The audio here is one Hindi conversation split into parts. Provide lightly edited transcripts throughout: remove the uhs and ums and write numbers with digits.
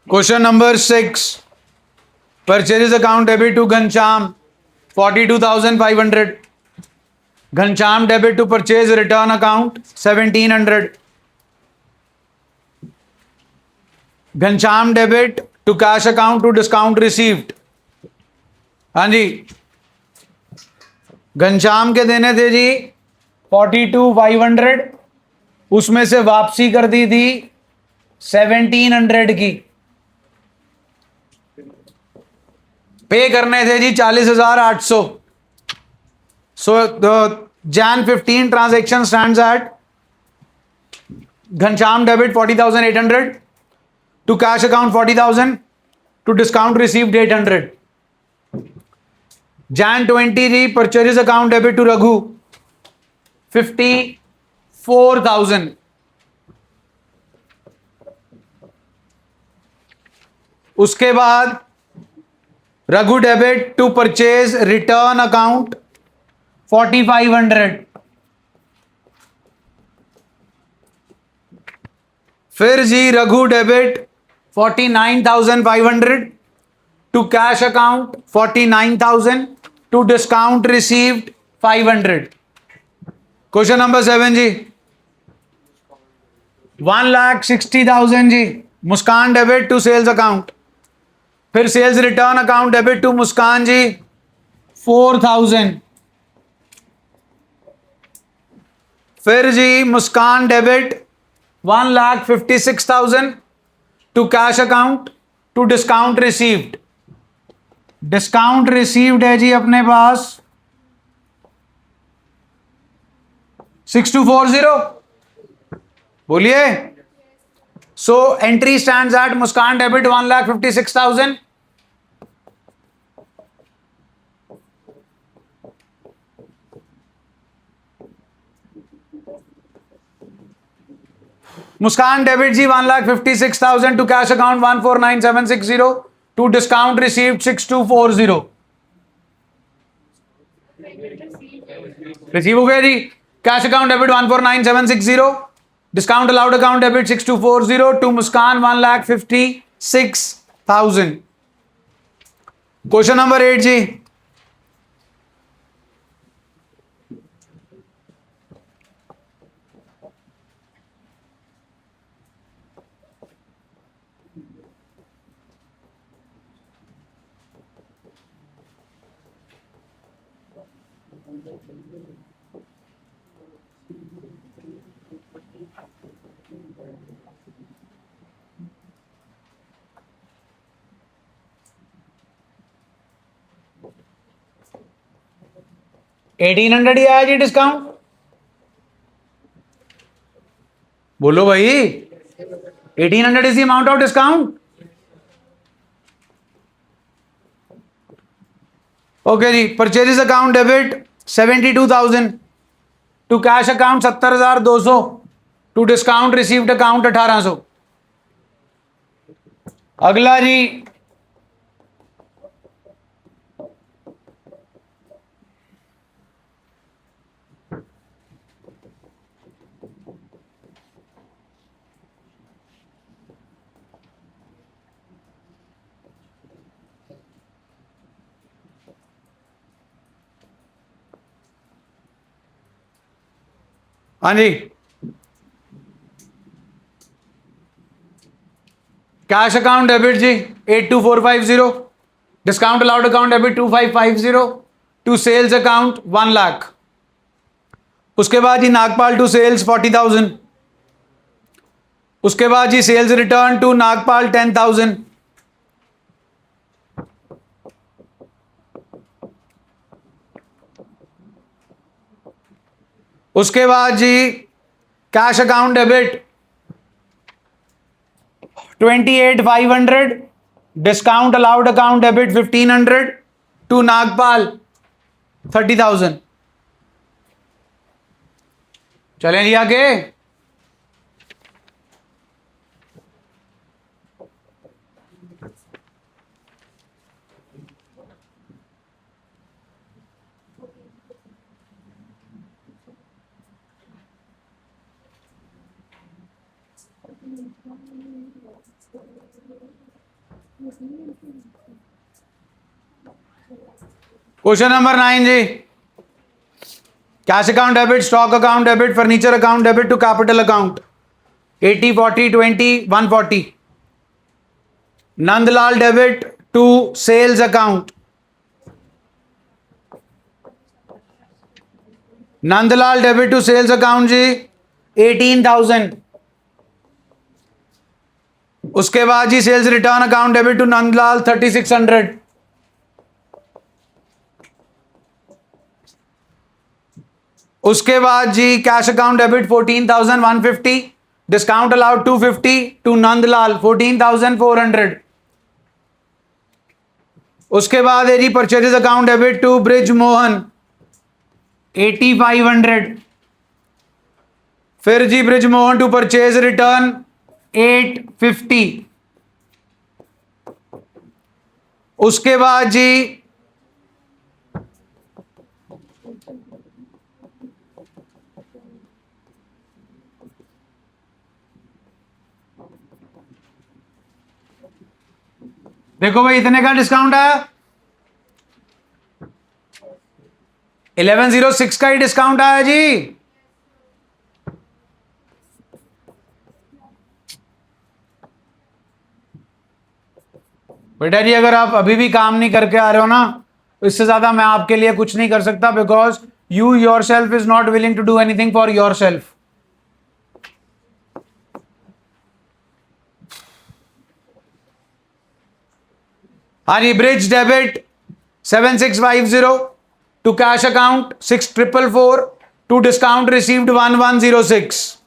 Question number 6. Purchase account debit to Ghanshyam 42,500. Ghanshyam debit to purchase return account 1,700. Ghanshyam debit to cash account to discount received. हाँ जी, घनश्याम के देने थे जी 42,500, उसमें से वापसी कर दी थी 1,700 की। पे करने थे जी 40,800। सो Jan 15 transaction stands at Ghanshyam debit 40,800 to cash account 40,000 to discount received 800. Jan 20 ji purchase account debit to Raghu 54,000. उसके बाद Raghu debit to purchase return account 4,500. फिर जी Raghu debit 49,500 to cash account 49,000 to discount received 500. Question number 7 जी 1,60,000 जी Muskan debit to sales account. फिर sales return account debit to Muskan ji 4,000. फिर जी Muskan debit 1,56,000 to cash account to discount received. Discount received है जी अपने पास 6240. बोलिए. So entry stands at Muskan debit 1,56,000. Muskan debit जी 1,56,000 to cash account 149,760 to discount received 6240. Receive हो गया जी. Cash account debit 149,760, discount allowed account debit 6240 to Muskan 1,56,000. Question number 8 जी 1,800 ही आया जी डिस्काउंट. बोलो भाई. 1,800 is the amount of discount. Okay जी. Purchases account debit 72,000 to cash account 70,200 to discount received account 1,800. अगला जी हाँ जी कैश अकाउंट डेबिट जी 82,450, discount allowed account debit 2,550 to sales account 1 lakh. उसके बाद जी नागपाल टू सेल्स 40,000. उसके बाद जी सेल्स रिटर्न टू नागपाल 10,000. उसके बाद जी cash account debit 28,500, discount allowed account debit 1,500 to Nagpal 30,000. चलें जी आगे. क्वेश्चन नंबर 9 जी, cash account debit, stock account debit, furniture account debit to capital account 80 40 20 140. Nandlal debit to sales account, Nandlal debit to sales account जी 18,000. उसके बाद जी sales return account debit to Nandlal 3600. उसके बाद जी cash account debit 14,150, discount allowed 250 to Nandlal 14,400. उसके बाद है जी purchases account debit to Brij Mohan 8,500. फिर जी Brij Mohan to purchase return 850. उसके बाद जी देखो भाई इतने का डिस्काउंट आया, 1106 का ही डिस्काउंट आया जी. बेटा जी अगर आप अभी भी काम नहीं करके आ रहे हो ना, तो इससे ज्यादा मैं आपके लिए कुछ नहीं कर सकता, because you yourself is not willing to do anything for yourself. हाँ जी, Brij debit 7650 to cash account 6444 to discount received 1106.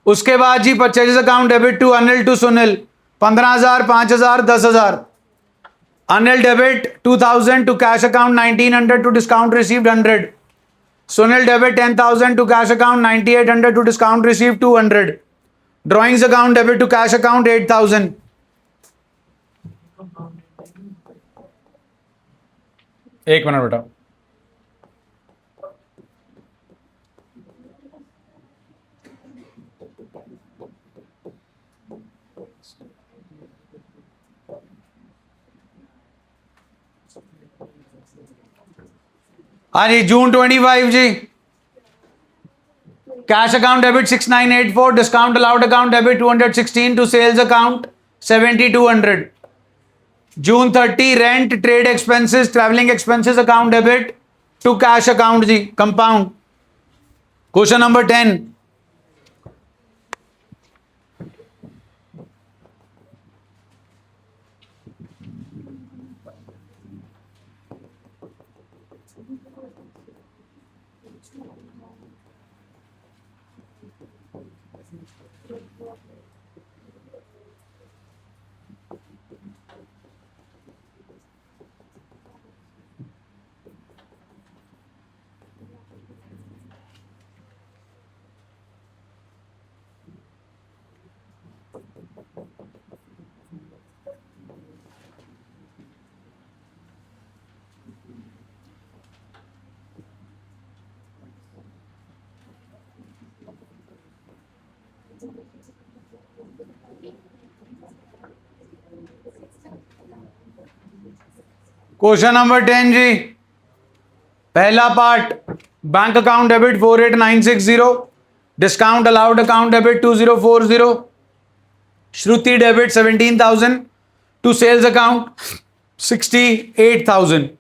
उसके बाद जी purchases account debit to Anil to Sunil 15,000 5,000 10,000. Anil debit 2,000 to cash account 1,900 to discount received 100. Sunil debit 10,000 to cash account 9,800 to discount received 200. Drawings account debit to cash account 8,000. एक मिनट बेटा, हाँ जी जून 25 जी, cash account debit 6984, discount allowed account debit 216 to sales account 7,200. June 30 rent trade expenses travelling expenses account debit to cash account जी compound. Question number 10, question number 10 जी, पहला part bank account debit 48,960, discount allowed account debit 2040, Shruti debit 17,000 to sales account 68,000.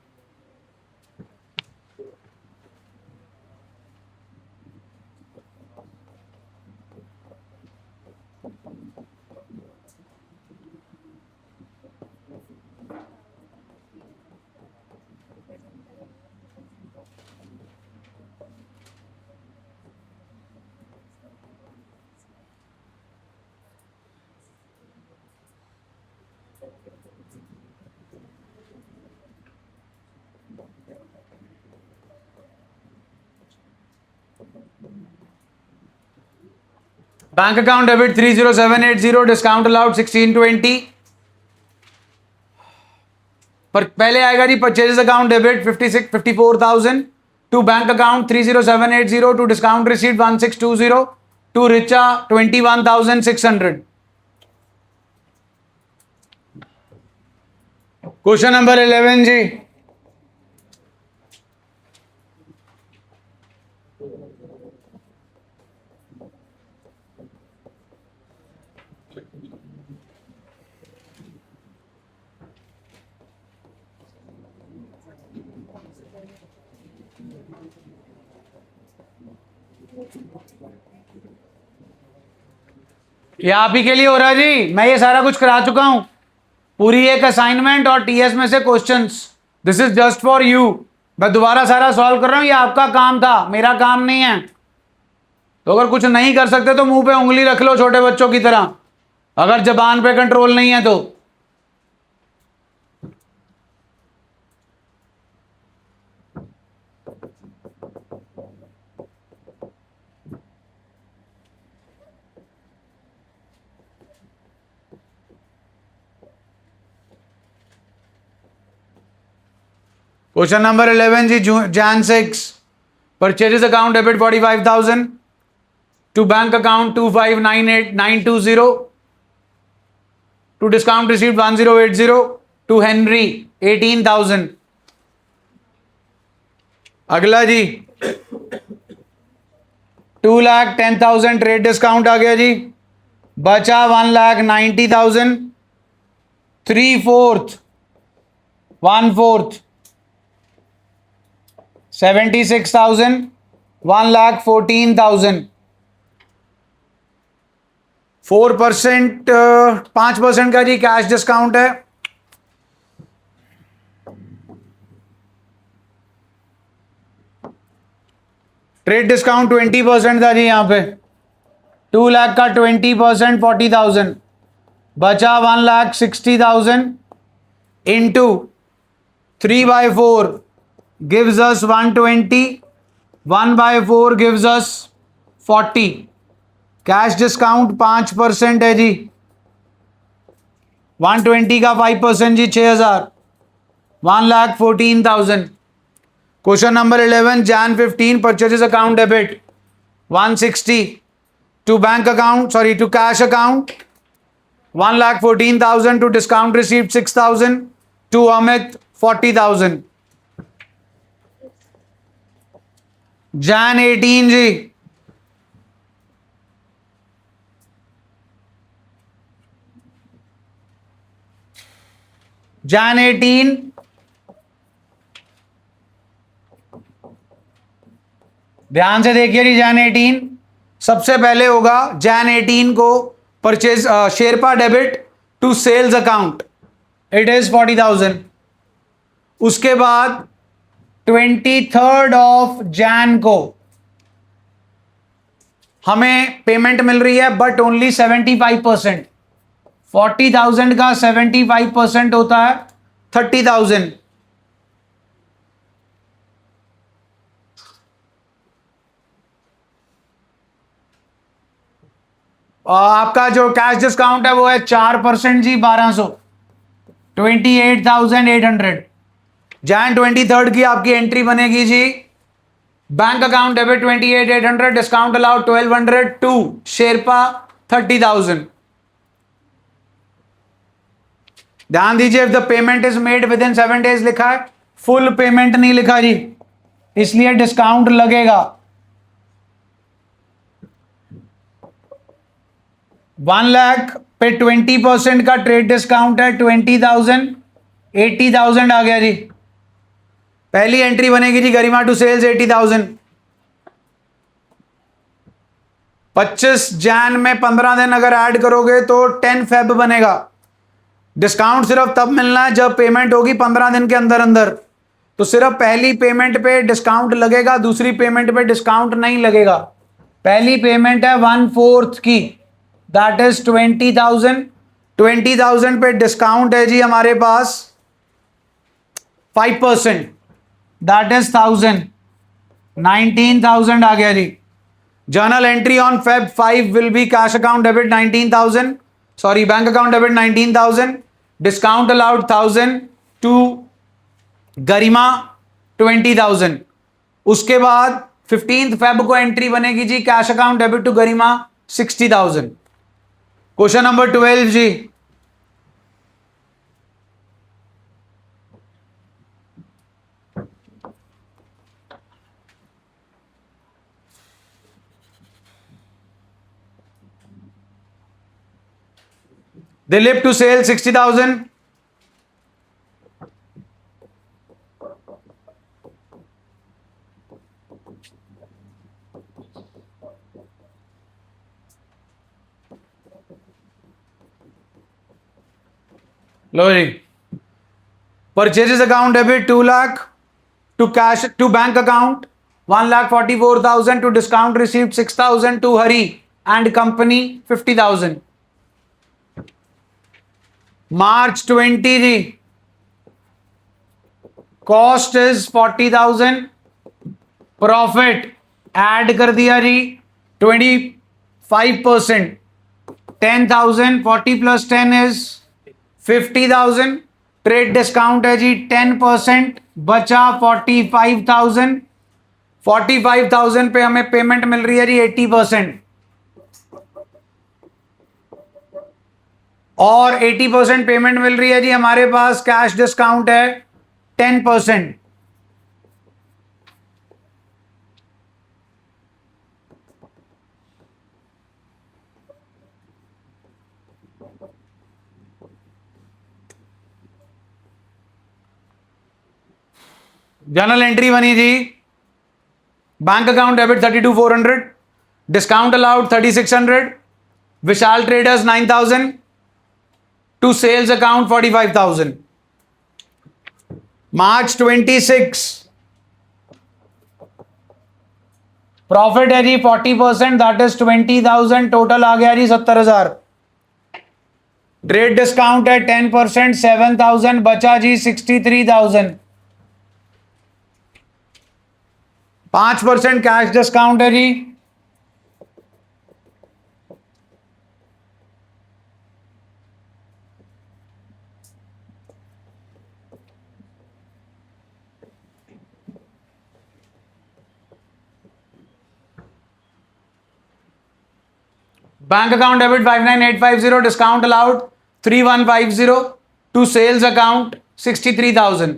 Bank account debit 30780, discount allowed 1620. पर पहले आएगा जी purchases account debit 54,000 to bank account 30780 to discount received 1620 to Richa 21,600. Question number 11 जी। ये आप ही के लिए हो रहा है जी, मैं ये सारा कुछ करा चुका हूं, पूरी एक असाइनमेंट और टीएस में से questions, this is just for you. मैं दोबारा सारा सॉल्व कर रहा हूं, ये आपका काम था, मेरा काम नहीं है। तो अगर कुछ नहीं कर सकते तो मुंह पे उंगली रख लो छोटे बच्चों की तरह, अगर जबान पे कंट्रोल नहीं है तो। क्वेश्चन नंबर 11 जी, Jan 6, purchases account debit 45,000 to bank account 2598920, to discount received 1080, to Henry 18,000। अगला जी 2,10,000 ट्रेड डिस्काउंट आ गया जी, बचा 1,90,000, 3/4 1/4 76,000, 1,14,000। 4%, 5% का जी कैश डिस्काउंट है। ट्रेड डिस्काउंट 20% था जी, यहां पे 2 लाख का 20% 40,000, बचा 1,60,000 into 3/4 gives us 120, 1/4 gives us 40। Cash discount 5% है जी, 120 का 5% जी 6,000, 1,14,000। Question number 11, Jan 15, purchases account debit 160 to bank account, sorry to cash account 1,14,000, to discount received 6,000, to Amit 40,000। Jan 18 जी, Jan 18 ध्यान से देखिए जी, Jan 18 सबसे पहले होगा Jan 18 को purchase Sherpa debit to sales account, it is 40,000। उसके बाद 23rd ऑफ Jan को हमें पेमेंट मिल रही है, बट ओनली 75%। 40,000 का 75% होता है 30,000। आपका जो कैश डिस्काउंट है वो है 4% जी, 1,200, 28,800। Jan 23rd की आपकी एंट्री बनेगी जी, bank account debit 28,800, discount allowed 1,200, to Sherpa 30,000। ध्यान दीजिए, if the payment is made within 7 days लिखा है, फुल पेमेंट नहीं लिखा जी, इसलिए डिस्काउंट लगेगा। 1 लाख पे 20% का ट्रेड डिस्काउंट है 20,000, 80,000 आ गया जी। पहली एंट्री बनेगी जी गरिमा टू सेल्स 80,000। 25 Jan में 15 दिन अगर ऐड करोगे तो 10 Feb बनेगा। डिस्काउंट सिर्फ तब मिलना है जब पेमेंट होगी 15 दिन के अंदर अंदर, तो सिर्फ पहली पेमेंट पे डिस्काउंट लगेगा, दूसरी पेमेंट पे डिस्काउंट नहीं लगेगा। पहली पेमेंट है 1/4 की, दैट इज 20,000। 20,000 पे डिस्काउंट है जी हमारे पास 5%, दैट इज 1,000, 19,000 आ गया जी। Journal entry on Feb 5 will be cash account debit 19,000, sorry bank account debit 19,000, discount allowed 1,000, to Garima 20,000। उसके बाद 15th Feb को एंट्री बनेगी जी cash account debit to Garima 60,000। Question number 12 जी, दिलीप टू सेल 60,000. लो जी. Purchases account debit 2 lakh, to cash to bank account 1,44,000, to discount received 6,000, to Hari and company 50,000. March 20 जी. Cost is 40,000. Profit add कर दिया जी 25%. 10,000. 40 plus 10 is 50,000. ट्रेड डिस्काउंट है जी 10%. बचा 45,000. 45,000 पे हमें पेमेंट मिल रही है जी 80%. और 80% पेमेंट मिल रही है जी हमारे पास. कैश डिस्काउंट है 10%. जर्नल एंट्री बनी जी. Bank account debit 32,400, discount allowed 3,600, Vishal traders 9,000, to sales account 45,000. March 26 profit है जी 40%, दैट इज 20,000. टोटल आ गया जी 70,000. ट्रेड डिस्काउंट है 10%, 7,000. बचा जी 63,000. 5% कैश डिस्काउंट है जी. Bank account debit 59,850, discount allowed 3,150, to sales account 63,000.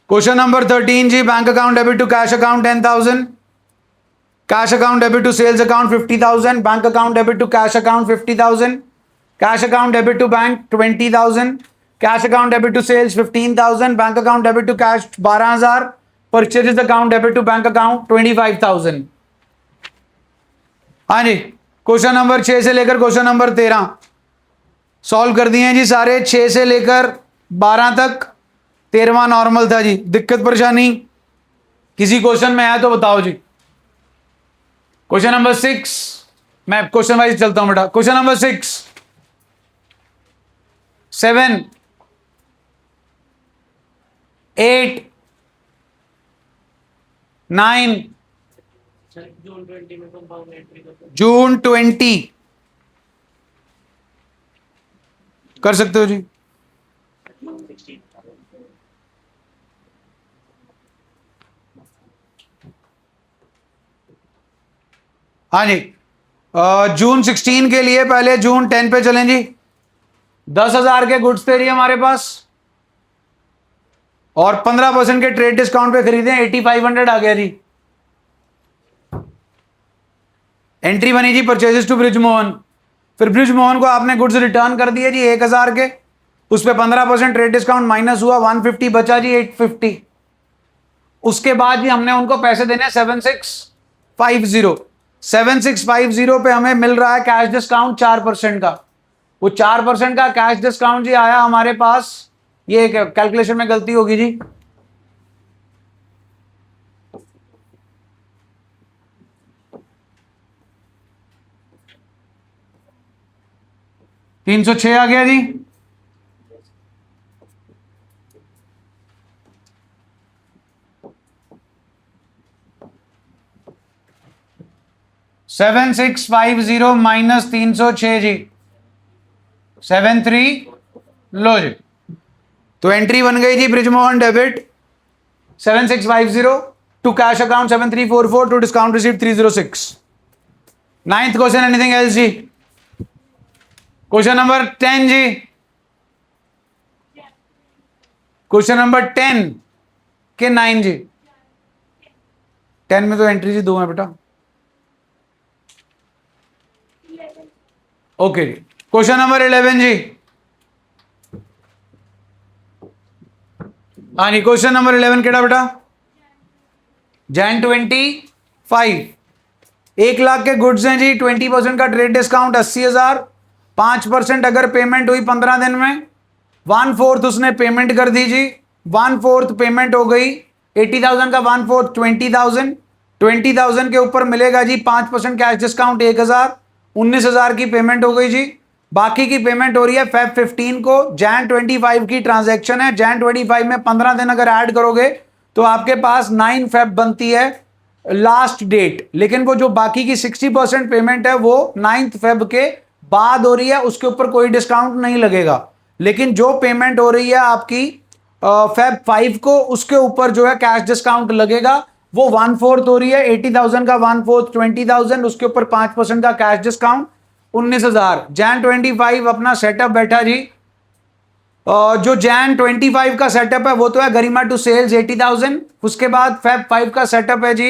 Question number 13 जी. Bank account debit to cash account 10,000, cash account debit to sales account 50,000, bank account debit to cash account 50,000, cash account debit to bank 20,000, cash account debit to sales 15,000, bank account debit to cash 12,000, purchases account debit to bank account 25,000. हाँ जी. क्वेश्चन नंबर 6 से लेकर क्वेश्चन नंबर 13 सॉल्व कर दिए हैं जी सारे. 6 से लेकर 12 तक. 13वां नॉर्मल था जी. दिक्कत परेशानी किसी क्वेश्चन में आया तो बताओ जी. क्वेश्चन नंबर 6 मैं क्वेश्चन वाइज चलता हूं बेटा. क्वेश्चन नंबर 6, 7, 8, 9, जून 20 कर सकते हो जी. हाँ जी. जून 16 के लिए पहले जून 10 पे चलें जी. 10,000 के गुड्स थे जी हमारे पास और 15% के ट्रेड डिस्काउंट पे खरीदे. 8,500 आ गया जी. एंट्री बनी जी परचेजेस टू ब्रिजमोहन. फिर ब्रिजमोहन को आपने गुड्स रिटर्न कर दिए जी 1,000 के. उस पर 15% ट्रेड डिस्काउंट माइनस हुआ. 150 बचा जी 850. उसके बाद जी हमने उनको पैसे देने 7,650. 7,650 पे हमें मिल रहा है कैश डिस्काउंट 4% का. वो 4% का कैश डिस्काउंट जी आया हमारे पास. ये कैलकुलेशन में गलती होगी जी. $306 आ गया जी. $7,650 माइनस 306 जी 73. लो जी. तो एंट्री बन गई जी Brijmohan debit 7,650, to cash account 7,344, to discount receive 306. 9th question anything else जी. क्वेश्चन नंबर 10 जी. क्वेश्चन नंबर 10 के 9 जी. 10 में तो एंट्री जी 2 है बेटा. ओके जी. क्वेश्चन नंबर 11 जी। हाँ जी, क्वेश्चन नंबर 11 केड़ा बेटा? Jan 25, 1 लाख के गुड्स हैं जी, 20% का ट्रेड डिस्काउंट 80,000, 5% अगर पेमेंट हुई 15 दिन में, 1/4 उसने पेमेंट कर दी जी, 1/4 पेमेंट हो गई, 80,000 का 1/4 20,000, 20,000 के ऊपर मिलेगा जी 5% कैश डिस्काउंट 1,000, 19,000 की पेमेंट हो गई जी। बाकी की पेमेंट हो रही है Feb 15 को, Jan 25 की ट्रांजैक्शन है, Jan 25 में 15 दिन अगर ऐड करोगे तो आपके पास 9 Feb बनती है लास्ट डेट, लेकिन वो जो बाकी की 60% पेमेंट है वो 9 Feb के बाद हो रही है, उसके ऊपर कोई डिस्काउंट नहीं लगेगा। लेकिन जो पेमेंट हो रही है आपकी Feb 5 को, उसके ऊपर जो है कैश डिस्काउंट लगेगा, वो 1/4 हो रही है, 80,000 का 1/4 20,000, उसके ऊपर 5% का कैश डिस्काउंट 19,000। Jan 25 अपना सेटअप बैठा जी। जो Jan 25 का सेटअप है वो तो है गरिमा टू सेल्स 80,000, उसके बाद Feb 5 का सेटअप है जी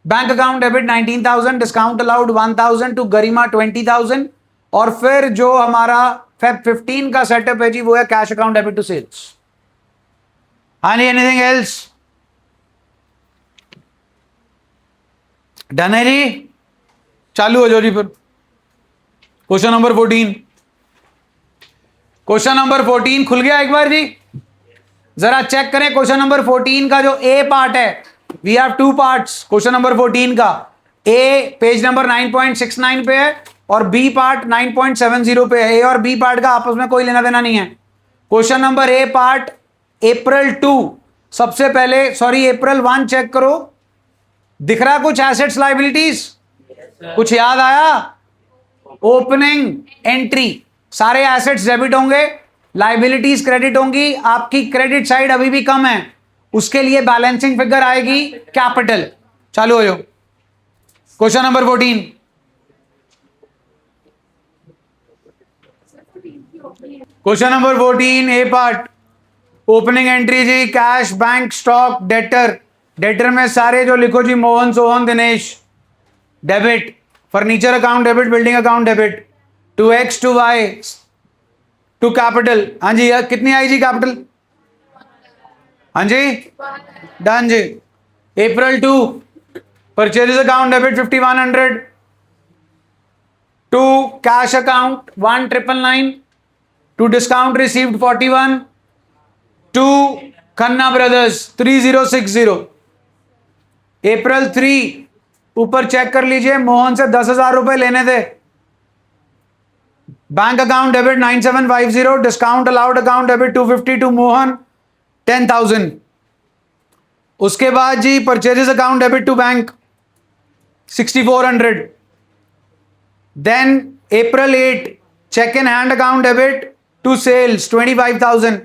bank account debit 19,000, discount allowed 1,000 to Garima 20,000, और फिर जो हमारा Feb 15 का सेटअप है जी वो है cash account debit to sales. हाँ जी, एनीथिंग एल्स? डन है जी, चालू हो जाओ जी फिर। क्वेश्चन नंबर 14, क्वेश्चन नंबर 14 खुल गया एक बार जी? जरा चेक करें क्वेश्चन नंबर 14 का जो ए पार्ट है, we have 2 parts question number 14 का। ए पेज नंबर 9.69 पे है और बी पार्ट 9.70 पे है। ए और बी पार्ट का आपस में कोई लेना देना नहीं है। Question number A part April 2, सबसे पहले सॉरी April 1 चेक करो, दिख रहा कुछ एसेट्स लाइबिलिटीज? कुछ याद आया? ओपनिंग एंट्री, सारे एसेट्स डेबिट होंगे, लाइबिलिटीज क्रेडिट होंगी, आपकी क्रेडिट साइड अभी भी कम है, उसके लिए बैलेंसिंग फिगर आएगी कैपिटल। चालू हो जाओ। Question number 14, question number 14 A part, opening entry जी, cash bank stock debtor, debtor में सारे जो लिखो जी Mohan Sohan Dinesh, debit, furniture account debit, building account debit, to X to Y to capital. हाँ जी, कितनी आई जी कैपिटल? हाँ जी, डन जी। April 2 purchase account debit 5,100 to cash account 1,999 to discount received 41 to Khanna brothers 3060। April 3 ऊपर चेक कर लीजिए, मोहन से 10,000 रुपए लेने थे, bank account debit 9750, discount allowed account debit 250 to Mohan 10,000। उसके बाद जी purchases account debit to bank 6,400। Then April 8 cheque in hand account debit to sales 25,000।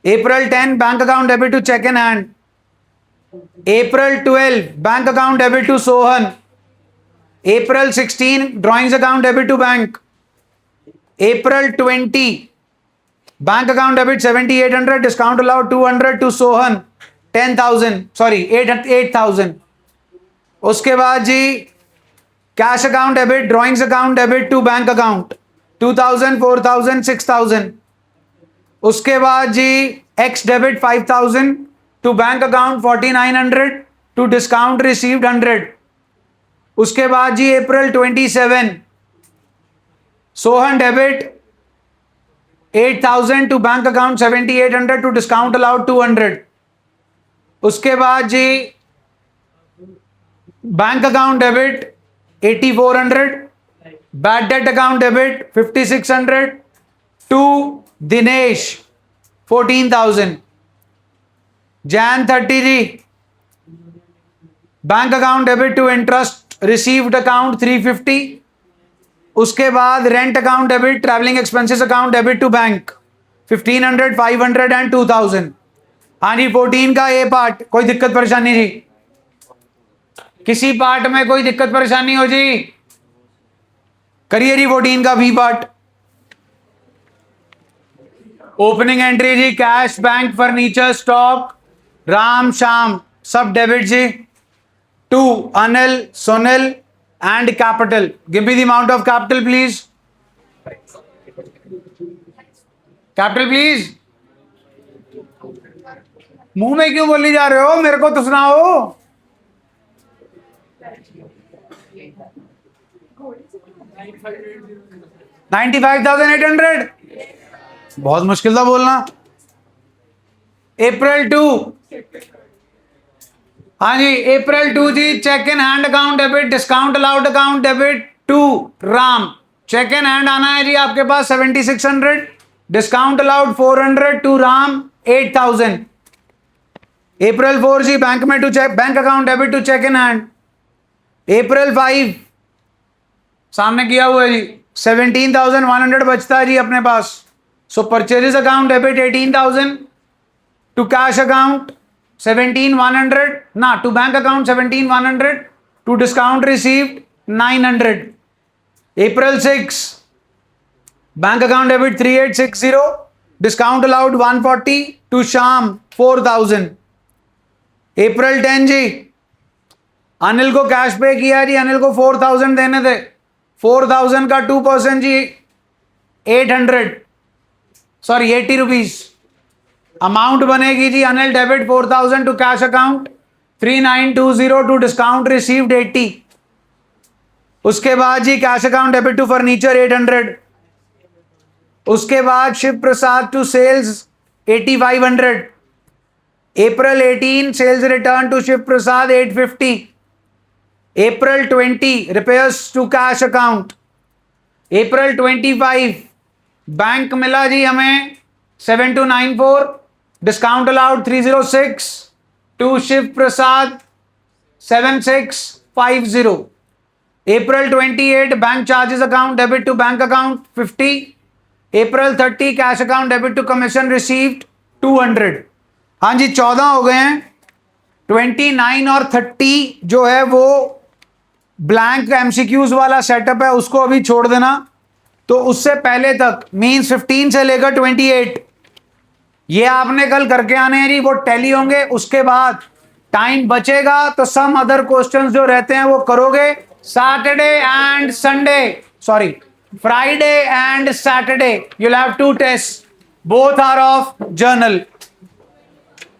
April 10 bank account debit to cheque in hand. April 12 bank account debit to Sohan. April 16 drawings account debit to bank. April 20 bank account debit 7,800, discount allowed 200 to Sohan 10,000 sorry 8,000। उसके बाद जी cash account debit, drawings account debit to bank account 2,000, 4,000, 6,000। उसके बाद जी X debit 5,000 to bank account 4,900 to discount received 100। उसके बाद जी April 27 Sohan debit 8,000 to bank account 7,800 to discount allowed 200। उसके बाद जी bank account debit 8,400, bad debt account debit 5,600 to Dinesh 14,000। Jan 30 जी bank account debit to interest received account 350। उसके बाद rent account debit, travelling expenses account debit to bank 1,500, 500 and 2,000। हाँ जी, 14 का ए पार्ट कोई दिक्कत परेशानी जी? किसी पार्ट में कोई दिक्कत परेशानी हो जी? करिए जी 14 का बी पार्ट। ओपनिंग एंट्री जी, cash bank furniture stock Ram Shyam सब डेबिट जी, to Anil Sunil and capital. Give me the amount of capital please. Capital please. मुंह में क्यों बोली जा रहे हो, मेरे को तो सुनाओ। $95,800। बहुत मुश्किल था बोलना। अप्रैल 2, हाँ जी अप्रैल 2 जी, cheque in hand account debit, discount allowed account debit to Ram. Cheque in hand आना है जी आपके पास 7600, discount allowed 400 to Ram 8000। April 4 जी, बैंक में to cheque, bank account debit to cheque in hand. April 5 सामने किया हुआ है जी, 17,100 बचता है जी अपने पास। So purchases account debit 18,000 to cash account 17,100 ना, to bank account 17,100 to discount received 900। April 6 bank account debit 3860, discount allowed 140 to Sham 4000। अप्रैल 10 जी, अनिल को कैश पे किया जी, अनिल को 4000 देने थे, 4000 का 2% जी 800, सॉरी 80 रुपीज अमाउंट बनेगी जी। Anil debit 4000 to cash account 3920 to discount received 80। उसके बाद जी cash account debit to furniture 800। उसके बाद Shiv Prasad to sales 8500। April 18 sales return to Shiv Prasad 850। April 20 repairs to cash account. April 25 bank मिला जी हमें 7294, discount allowed 306 to Shiv Prasad 7650। April 28 bank charges account debit to bank account 50। April 30 cash account debit to commission received 200। हाँ जी 14 हो गए हैं। 29 और 30 जो है वो ब्लैंक एमसीक्यूज वाला सेटअप है, उसको अभी छोड़ देना। तो उससे पहले तक मींस 15 से लेकर 28 ये आपने कल करके आने हैं जी, वो टैली होंगे। उसके बाद टाइम बचेगा तो सम अदर क्वेश्चंस जो रहते हैं वो करोगे। Saturday and Sunday, sorry Friday and Saturday you'll have 2 tests, both are of journal।